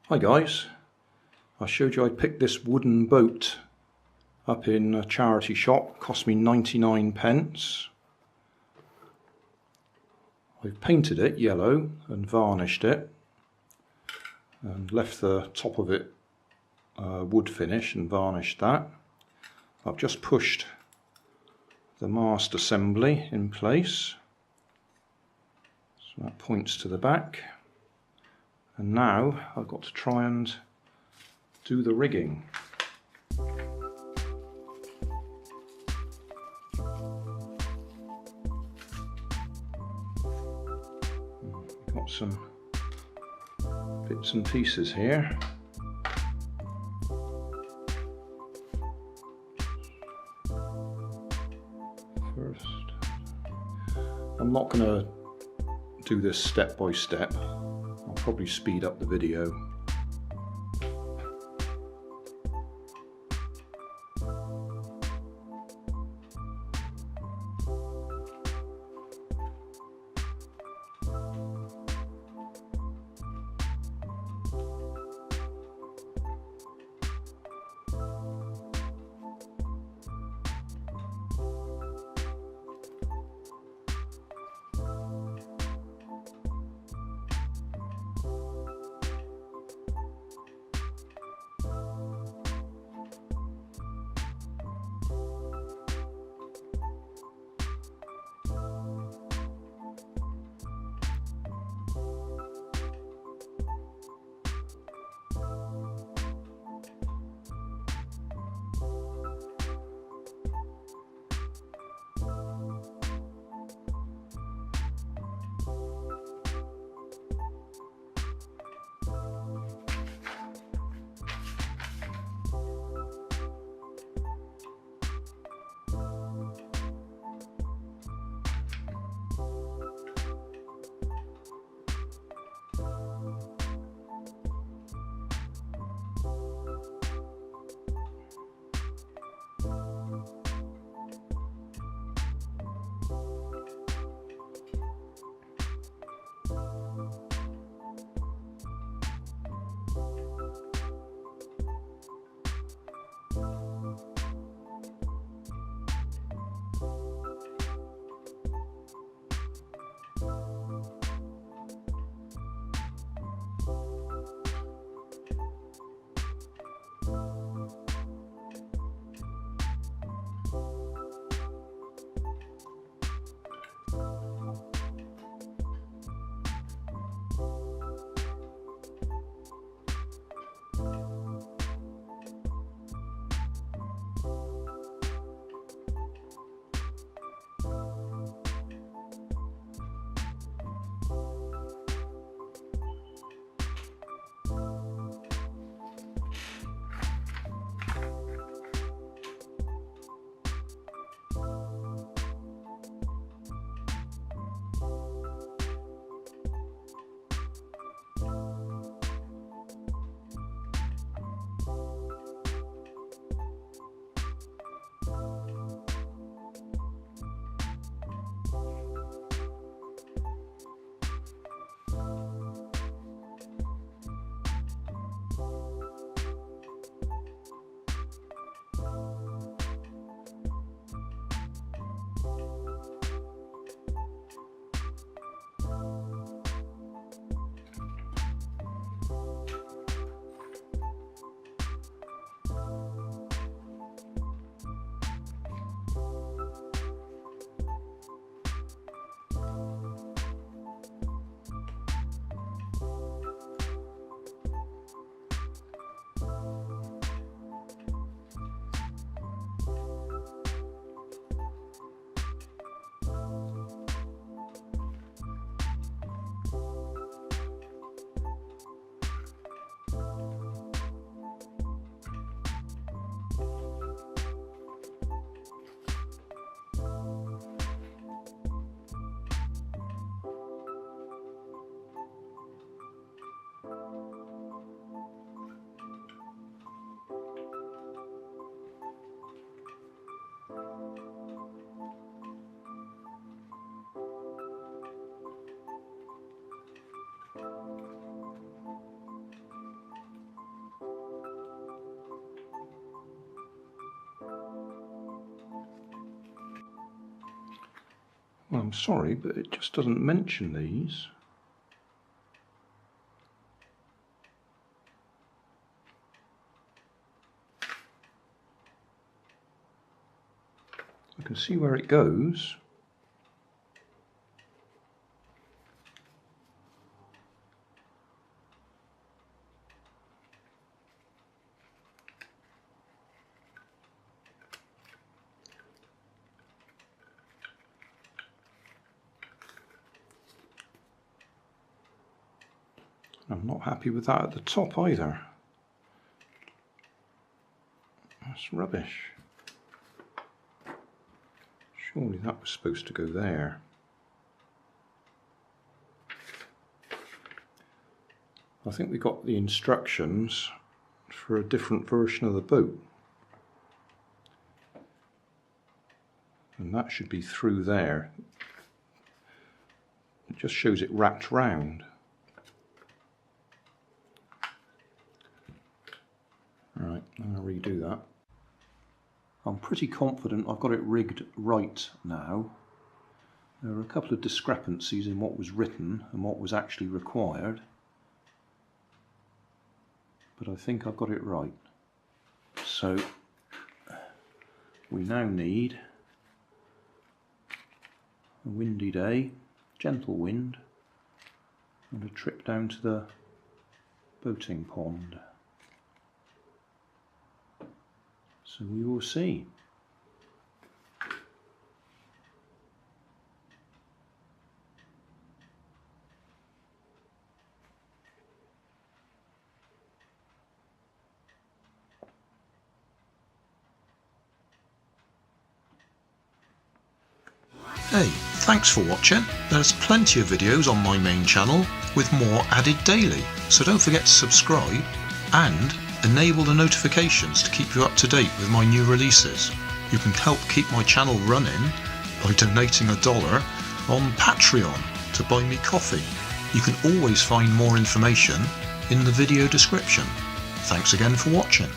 Hi guys, I showed you I picked this wooden boat up in a charity shop, cost me 99p. I've painted it yellow and varnished it and left the top of it wood finish and varnished that. I've just pushed the mast assembly in place, so that points to the back. And now I've got to try and do the rigging. Got some bits and pieces here. First, I'm not going to do this step by step. I'll probably speed up the video. Well, I'm sorry, but it just doesn't mention these. I can see where it goes. I'm not happy with that at the top either. That's rubbish. Surely that was supposed to go there. I think we got the instructions for a different version of the boat. And that should be through there. It just shows it wrapped round. Right, I'm going to redo that. I'm pretty confident I've got it rigged right now. There are a couple of discrepancies in what was written and what was actually required, but I think I've got it right. So we now need a windy day, gentle wind, and a trip down to the boating pond. So we will see. Hey, thanks for watching. There's plenty of videos on my main channel with more added daily, so don't forget to subscribe and enable the notifications to keep you up to date with my new releases. You can help keep my channel running by donating $1 on Patreon to buy me coffee. You can always find more information in the video description. Thanks again for watching.